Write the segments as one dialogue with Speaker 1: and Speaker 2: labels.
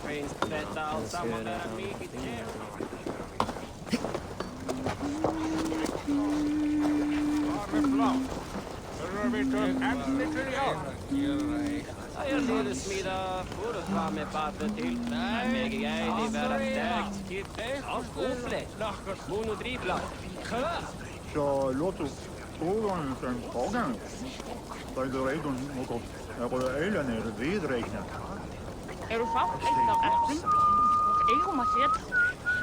Speaker 1: finns detta allsamman där mycket jävla. Jag ser smida för att vara med papper till. Men jag är i världens stärkt. Avskopligt. Monodrivla.
Speaker 2: Så låt oss frågan sen frågan. Vad är det redan något? Jag har ölen är vidräknat.
Speaker 3: Är du fast efter äpplen? Och en kommer se att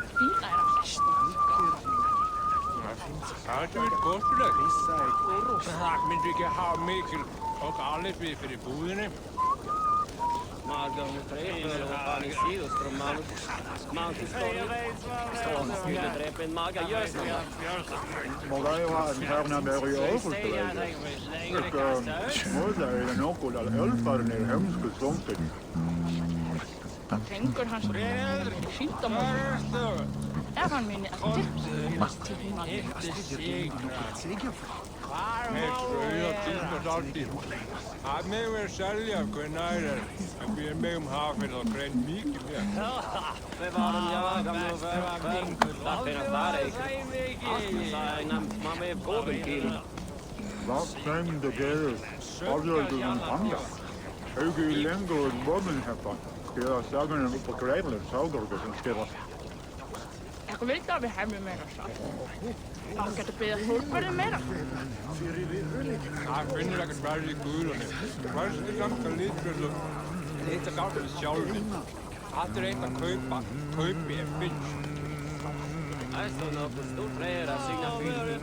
Speaker 3: finka är fast.
Speaker 4: Ja, det är gott för dig. Men du kan ha mycket och alldeles vid för i boden.
Speaker 1: Magen träffar och fan i sidoströmman. Man står skulle träffa en maga görs något.
Speaker 2: Men vad är det här när det är i överstället? Småda är det något där ölfaren är hemska såntet.
Speaker 3: Tänker han så skit om honom. Där var min efter.
Speaker 4: Jag med sälja kunnader. Jag blir med havet och bränn mycket mer.
Speaker 1: Det var de jagar nu för. Där finns värre. Man är fågelkill.
Speaker 2: Vad sen det är? Avgör du en andra? Jag är längre än bomben här på. Ska jag säga den på krävlen sagar det som ska vara.
Speaker 3: Jag vet inte om vi har med mer så. Jag ska inte bli full på det mer.
Speaker 4: Jag finner att det är väldigt kul. Vad ska jag ganska lite så? Det är inte ganska själv. Att det inte köpa i en finch.
Speaker 1: Jag står nog på stort flera sina film.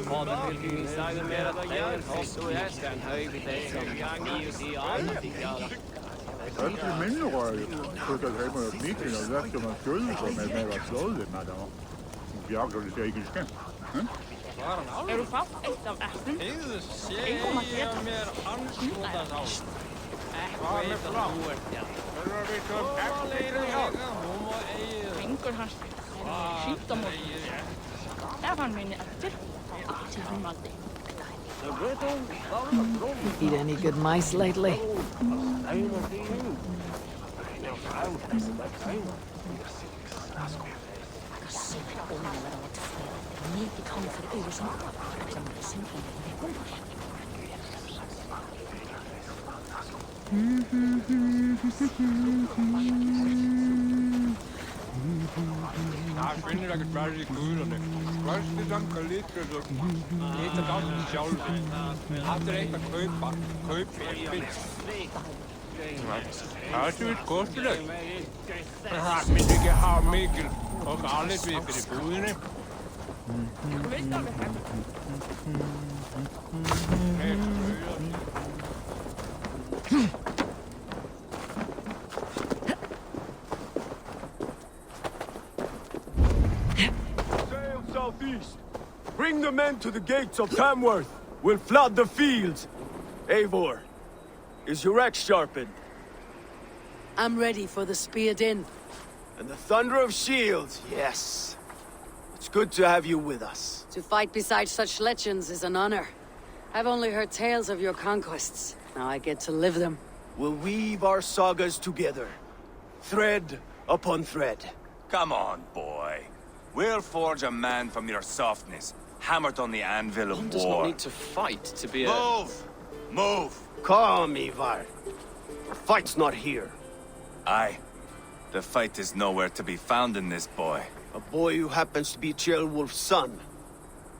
Speaker 1: Vapenfilking säger mer att det är så jag ska en hög det som i alla.
Speaker 2: Jag är mindre rörigt. Så att det hemma upp mycket och där ska man skulle få med mera slående med dem. Jag har det säkert.
Speaker 3: Är du fast efter äpplen? En kommer se att finka är fast. Tänker han skit om honom. Där var min efter.
Speaker 5: Eat any good mice lately?
Speaker 4: Jag finner att det är väldigt kul. Vad ska jag ganska lite så? Det är inte ganska själv. Att det inte köpa i en finch. Ja, det är gott för dig. Men du kan ha mycket och alldeles vid för i boden.
Speaker 3: Jag vet inte om vi har
Speaker 6: Sail southeast. Bring the men to the gates of Tomworth. We'll flood the fields. Eivor, is your axe sharpened?
Speaker 5: I'm ready for the speared in.
Speaker 6: And the thunder of shields, yes. It's good to have you with us.
Speaker 5: To fight beside such legends is an honor. I've only heard tales of your conquests. Now I get to live them.
Speaker 6: We'll weave our sagas together. Thread upon thread.
Speaker 7: Come on, boy. We'll forge a man from your softness, hammered on the anvil of
Speaker 1: One does
Speaker 7: war.
Speaker 1: not need to fight to be a...
Speaker 7: Move! Move!
Speaker 6: Calm, Ivar. The fight's not here.
Speaker 7: Aye. The fight is nowhere to be found in this boy.
Speaker 6: A boy who happens to be Ceolwulf's son.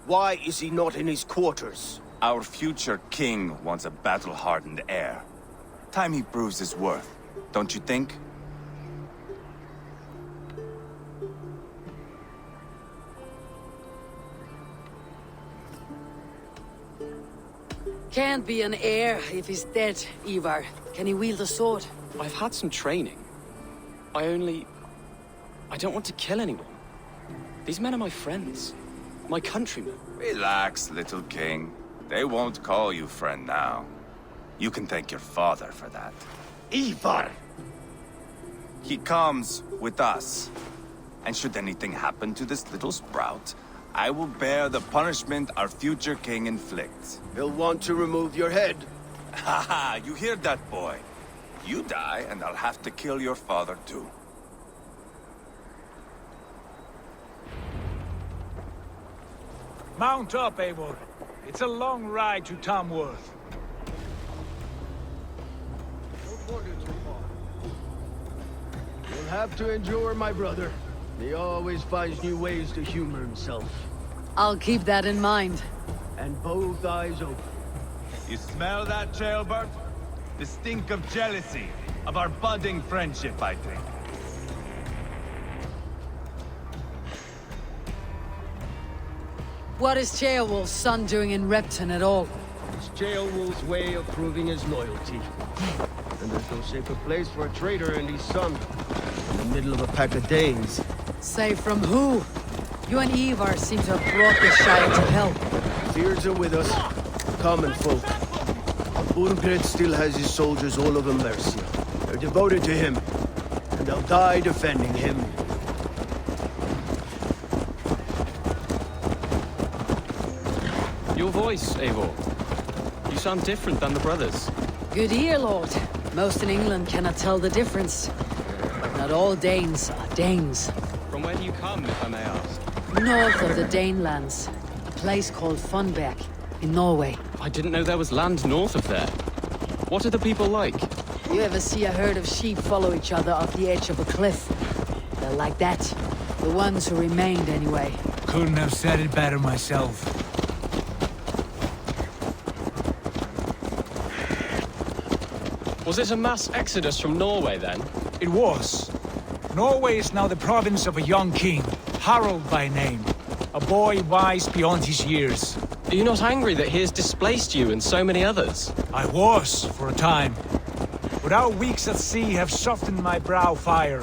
Speaker 6: Why is he not in his quarters?
Speaker 7: Our future king wants a battle-hardened heir. Time he proves his worth, don't you think?
Speaker 5: Can't be an heir if he's dead, Ivar. Can he wield a sword?
Speaker 1: I've had some training. I don't want to kill anyone. These men are my friends. My countrymen.
Speaker 7: Relax, little king. They won't call you friend now. You can thank your father for that.
Speaker 6: Ivar!
Speaker 7: He comes with us. And should anything happen to this little sprout, I will bear the punishment our future king inflicts.
Speaker 6: He'll want to remove your head.
Speaker 7: Haha, you hear that, boy? You die, and I'll have to kill your father too.
Speaker 8: Mount up, Eivor. It's a long ride to Tomworth.
Speaker 6: You'll have to endure, my brother. He always finds new ways to humor himself.
Speaker 5: I'll keep that in mind.
Speaker 6: And both eyes open.
Speaker 9: You smell that, Jailbird? The stink of jealousy, of our budding friendship, I think.
Speaker 5: What is Ceolwulf's son doing in Repton at all?
Speaker 6: It's Ceolwulf's way of proving his loyalty. And there's no safer place for a traitor and his son. In the middle of a pack of Danes.
Speaker 5: Say from who? You and Ivar seem to have brought this Shire to hell.
Speaker 6: Fears are with us, common folk. Urgred still has his soldiers all over Mercia. They're devoted to him, and they'll die defending him.
Speaker 1: Your voice, Eivor. You sound different than the brothers.
Speaker 5: Good ear, Lord. Most in England cannot tell the difference. But not all Danes are Danes.
Speaker 1: From where do you come, if I may ask?
Speaker 5: North of the Danelands. A place called Funberg, in Norway.
Speaker 1: I didn't know there was land north of there. What are the people like?
Speaker 5: You ever see a herd of sheep follow each other off the edge of a cliff? They're like that. The ones who remained, anyway.
Speaker 8: Couldn't have said it better myself.
Speaker 1: Was it a mass exodus from Norway, then?
Speaker 8: It was. Norway is now the province of a young king, Harald by name. A boy wise beyond his years.
Speaker 1: Are you not angry that he has displaced you and so many others?
Speaker 8: I was, for a time. But our weeks at sea have softened my brow fire.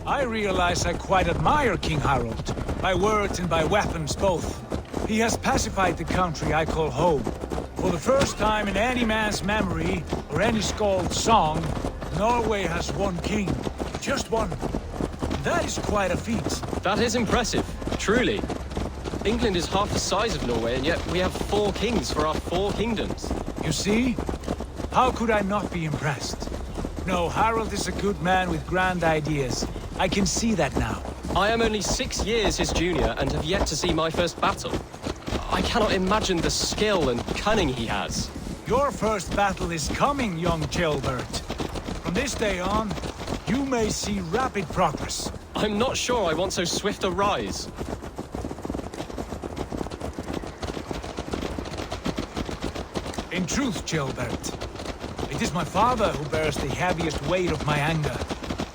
Speaker 8: I realize I quite admire King Harald, by words and by weapons both. He has pacified the country I call home. For the first time in any man's memory, or any skald's song, Norway has one king. Just one. That is quite a feat.
Speaker 1: That is impressive, truly. England is half the size of Norway, and yet we have 4 kings for our 4 kingdoms.
Speaker 8: You see? How could I not be impressed? No, Harald is a good man with grand ideas. I can see that now.
Speaker 1: I am only 6 years his junior and have yet to see my first battle. I cannot imagine the skill and cunning he has.
Speaker 8: Your first battle is coming, young Ceolbert. From this day on, you may see rapid progress.
Speaker 1: I'm not sure I want so swift a rise.
Speaker 8: In truth, Ceolbert, it is my father who bears the heaviest weight of my anger,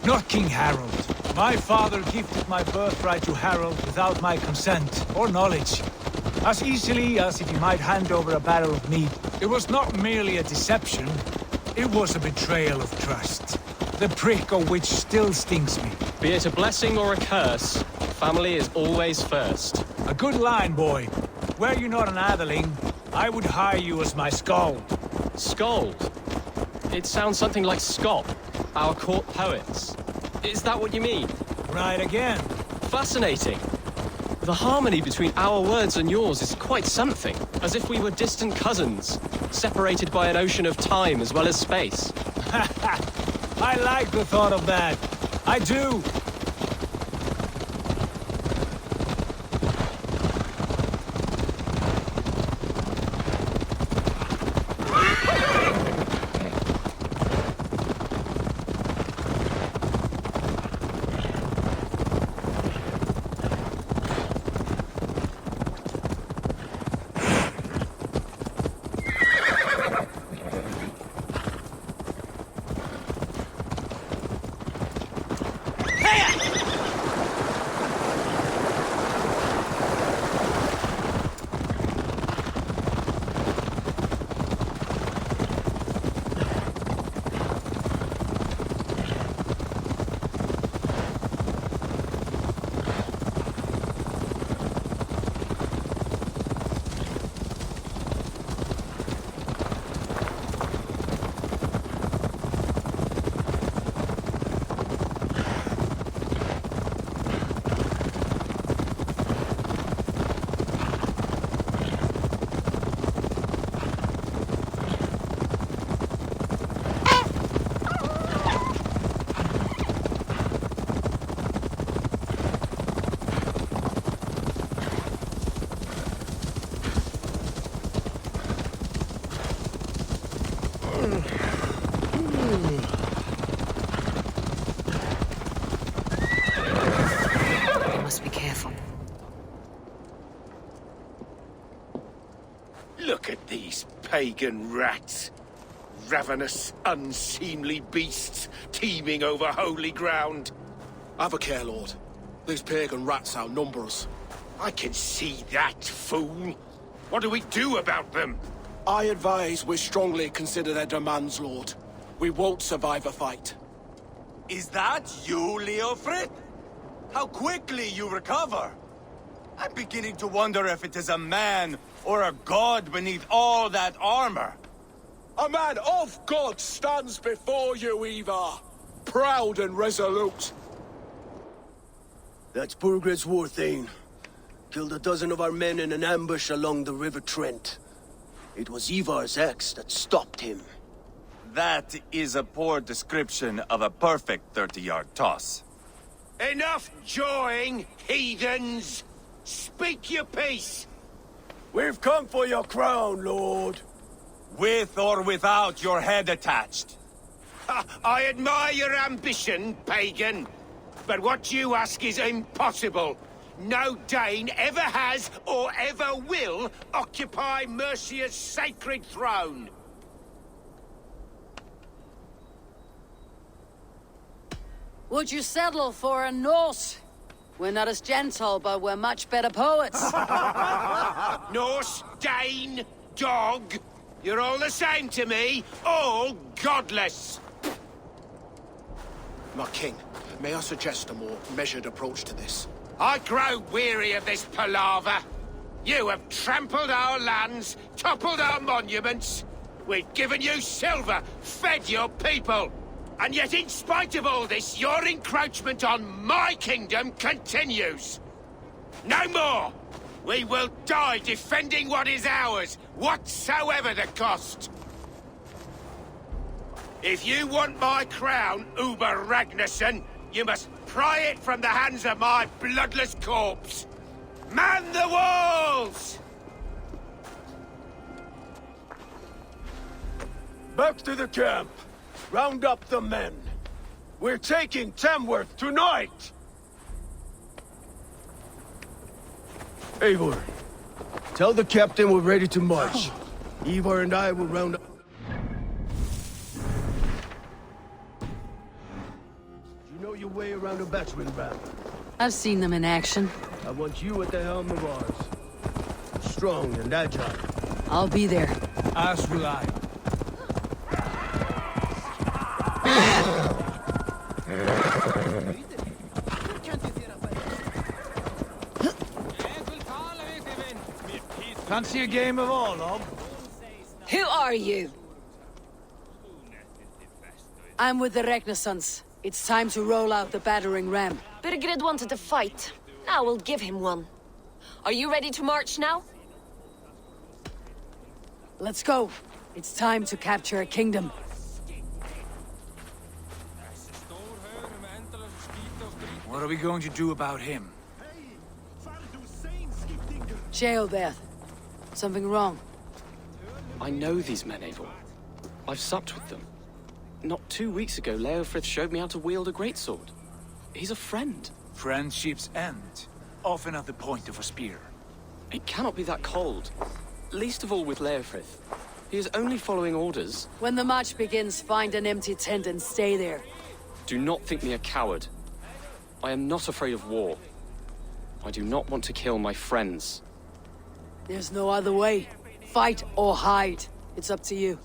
Speaker 8: not King Harald. My father gifted my birthright to Harald without my consent or knowledge, as easily as if he might hand over a barrel of meat. It was not merely a deception, it was a betrayal of trust, the prick of which still stings me.
Speaker 1: Be it a blessing or a curse, family is always first.
Speaker 8: A good line, boy. Were you not an atheling, I would hire you as my skald.
Speaker 1: Skald? It sounds something like Scott, our court poets. Is that what you mean?
Speaker 8: Right again.
Speaker 1: Fascinating. The harmony between our words and yours is quite something. As if we were distant cousins, separated by an ocean of time as well as space.
Speaker 8: I like the thought of that. I do.
Speaker 6: pagan rats. Ravenous, unseemly beasts teeming over holy ground.
Speaker 10: Have a care, Lord. These pagan rats outnumber us.
Speaker 6: I can see that, fool. What do we do about them?
Speaker 10: I advise we strongly consider their demands, Lord. We won't survive a fight.
Speaker 7: Is that you, Leofrid? How quickly you recover! I'm beginning to wonder if it is a man or a god beneath all that armor.
Speaker 10: A man of God stands before you, Ivar. Proud and resolute.
Speaker 6: That's Burgred's war thane. Killed a dozen of our men in an ambush along the River Trent. It was Ivar's axe that stopped him.
Speaker 7: That is a poor description of a perfect 30-yard toss.
Speaker 6: Enough jawing, heathens! Speak your piece! We've come for your crown, Lord.
Speaker 7: With or without your head attached.
Speaker 6: Ha, I admire your ambition, pagan. But what you ask is impossible. No Dane ever has or ever will occupy Mercia's sacred throne.
Speaker 5: Would you settle for a Norse? We're not as gentle, but we're much better poets.
Speaker 6: Norse, Dane, dog. You're all the same to me. All godless.
Speaker 10: My king, may I suggest a more measured approach to this?
Speaker 6: I grow weary of this palaver. You have trampled our lands, toppled our monuments. We've given you silver, fed your people. And yet, in spite of all this, your encroachment on my kingdom continues. No more! We will die defending what is ours, whatsoever the cost. If you want my crown, Uber Ragnarsson, you must pry it from the hands of my bloodless corpse. Man the walls! Back to the camp. Round up the men. We're taking Tomworth tonight! Eivor, tell the captain we're ready to march. Eivor and I will round up... You know your way around a battering ram.
Speaker 5: I've seen them in action.
Speaker 6: I want you at the helm of ours. Strong and agile.
Speaker 5: I'll be there.
Speaker 8: As will I. Fancy a game of Orlog?
Speaker 5: Who are you? I'm with the Ragnarsons. It's time to roll out the battering ram.
Speaker 11: Burgred wanted to fight. Now we'll give him one. Are you ready to march now?
Speaker 5: Let's go. It's time to capture a kingdom.
Speaker 8: What are we going to do about him?
Speaker 5: Jailbeth. Something wrong?
Speaker 12: I know these men, Eivor. I've supped with them. Not 2 weeks ago, Leofrith showed me how to wield a greatsword. He's a friend.
Speaker 8: Friendships end, often at the point of a spear.
Speaker 12: It cannot be that cold. Least of all with Leofrith. He is only following orders.
Speaker 5: When the march begins, find an empty tent and stay there.
Speaker 12: Do not think me a coward. I am not afraid of war. I do not want to kill my friends.
Speaker 5: There's no other way. Fight or hide. It's up to you.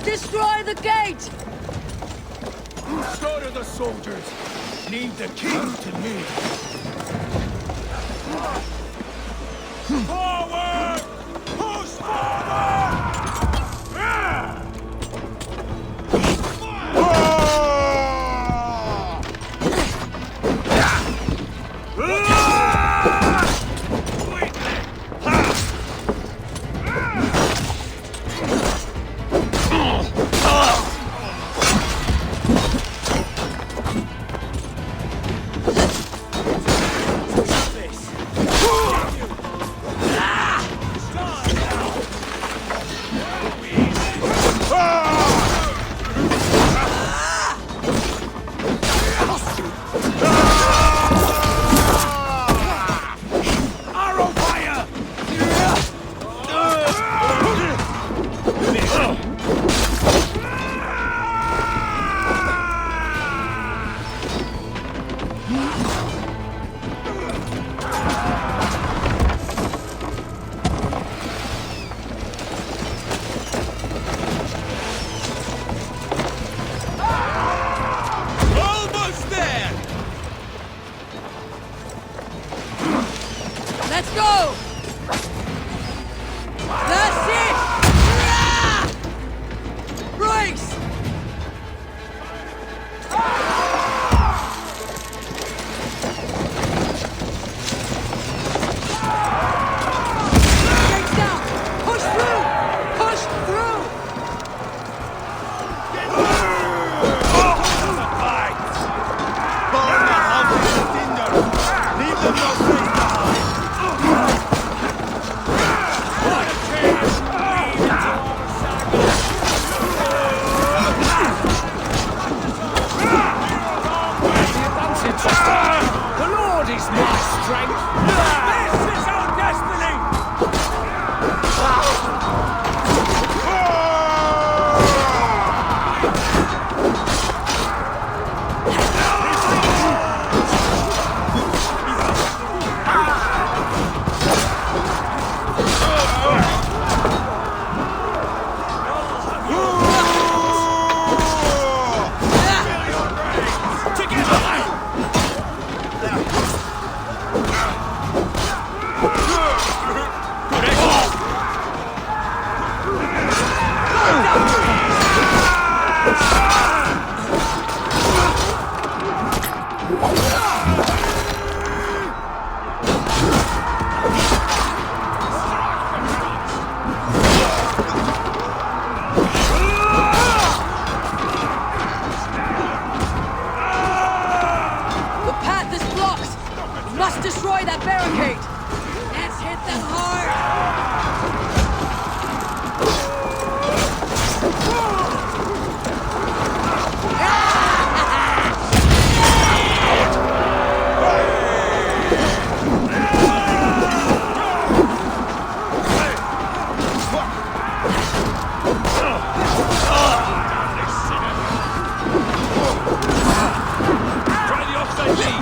Speaker 5: Destroy the gate!
Speaker 6: Slaughter the soldiers! Leave the king to me! Forward! Push forward!
Speaker 9: Almost there!
Speaker 5: Let's go! That's it! Brace! Gates down! Push through! Push through!
Speaker 9: Burn the house to cinders! Leave them no place behind!
Speaker 8: The Lord is my strength. This is our destiny.
Speaker 5: The path is blocked! We must destroy that barricade! Let's hit them hard!
Speaker 8: Try the offside lead.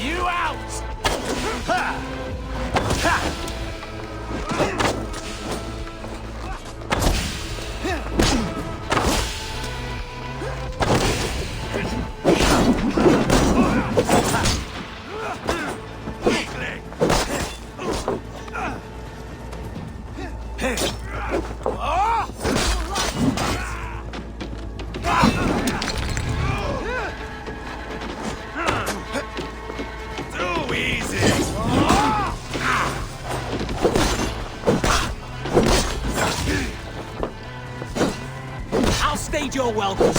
Speaker 6: you out! Ha! Ha!
Speaker 8: You're welcome.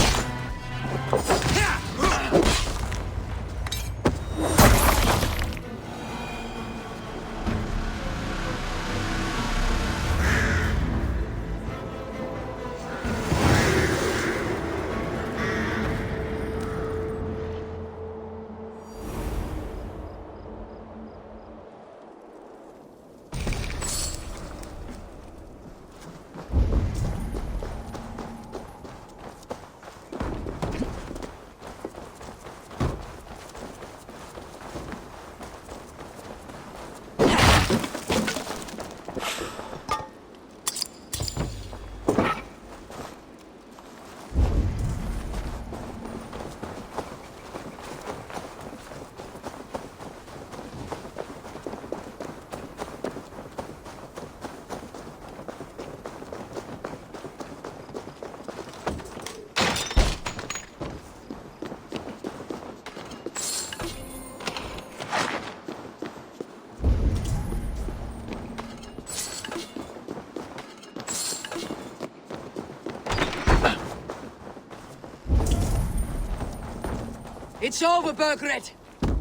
Speaker 5: It's over, Burgred!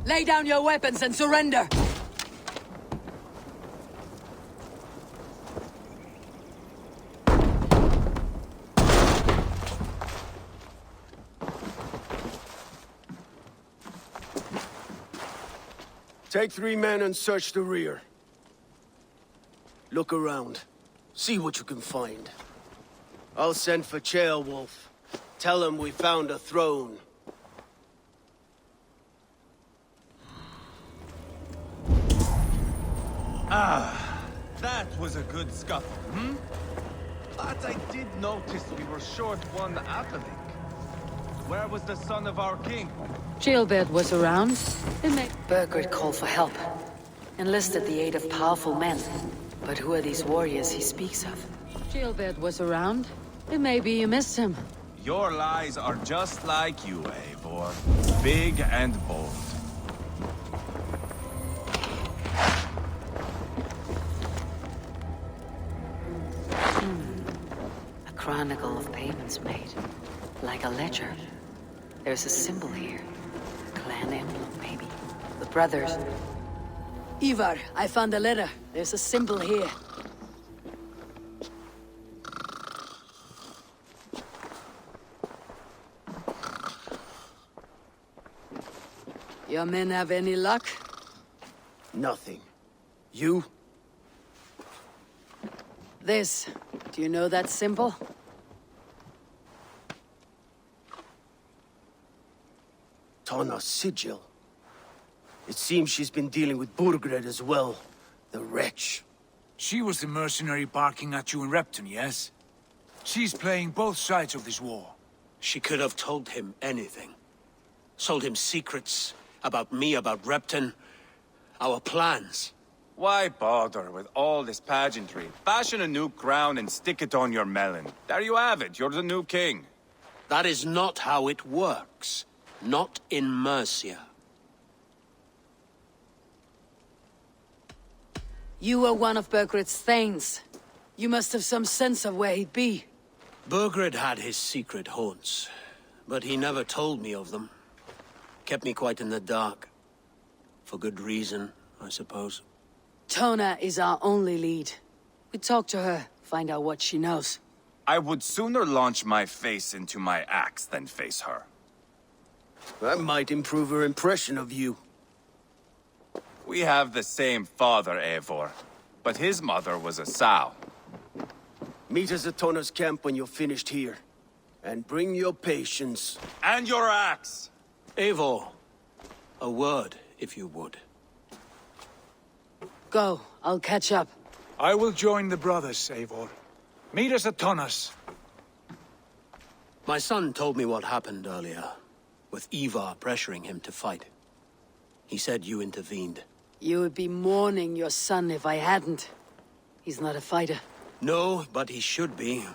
Speaker 5: Lay down your weapons and surrender!
Speaker 6: Take 3 men and search the rear. Look around. See what you can find. I'll send for Ceolwulf. Tell him we found a throne.
Speaker 9: Ah, that was a good scuffle, hmm? But I did notice we were short one atheling. Where was the son of our king?
Speaker 5: Ceolbert was around.
Speaker 13: Burgred called for help. Enlisted the aid of powerful men. But who are these warriors he speaks of?
Speaker 5: Ceolbert was around. It may be you missed him.
Speaker 9: Your lies are just like you, Eivor. Big and bold.
Speaker 13: A chronicle of payments made. Like a ledger. There's a symbol here. A clan emblem, maybe. The brothers.
Speaker 5: Ivar, I found a letter. There's a symbol here. Your men have any luck?
Speaker 6: Nothing. You?
Speaker 5: This. Do you know that symbol?
Speaker 6: Tana's sigil. It seems she's been dealing with Burgred as well. The wretch.
Speaker 8: She was the mercenary barking at you in Repton, yes? She's playing both sides of this war.
Speaker 14: She could have told him anything. Sold him secrets about me, about Repton, our plans.
Speaker 9: Why bother with all this pageantry? Fashion a new crown and stick it on your melon. There you have it, you're the new king.
Speaker 14: That is not how it works. Not in Mercia.
Speaker 5: You were one of Burgred's thanes. You must have some sense of where he'd be.
Speaker 14: Burgred had his secret haunts, but he never told me of them. Kept me quite in the dark. For good reason, I suppose.
Speaker 5: Tona is our only lead. We talk to her, find out what she knows.
Speaker 9: I would sooner launch my face into my axe than face her.
Speaker 6: That might improve her impression of you.
Speaker 9: We have the same father, Eivor, but his mother was a sow.
Speaker 6: Meet us at Tona's camp when you're finished here. And bring your patience.
Speaker 9: And your axe!
Speaker 14: Eivor, a word, if you would.
Speaker 5: Go, I'll catch up.
Speaker 8: I will join the brothers, Eivor. Meet us at Tonnas.
Speaker 14: My son told me what happened earlier, with Ivar pressuring him to fight. He said you intervened.
Speaker 5: You would be mourning your son if I hadn't. He's not a fighter.
Speaker 14: No, but he should be.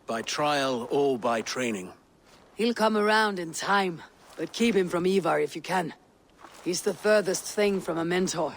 Speaker 14: By trial or by training.
Speaker 5: He'll come around in time, but keep him from Ivar if you can. He's the furthest thing from a mentor.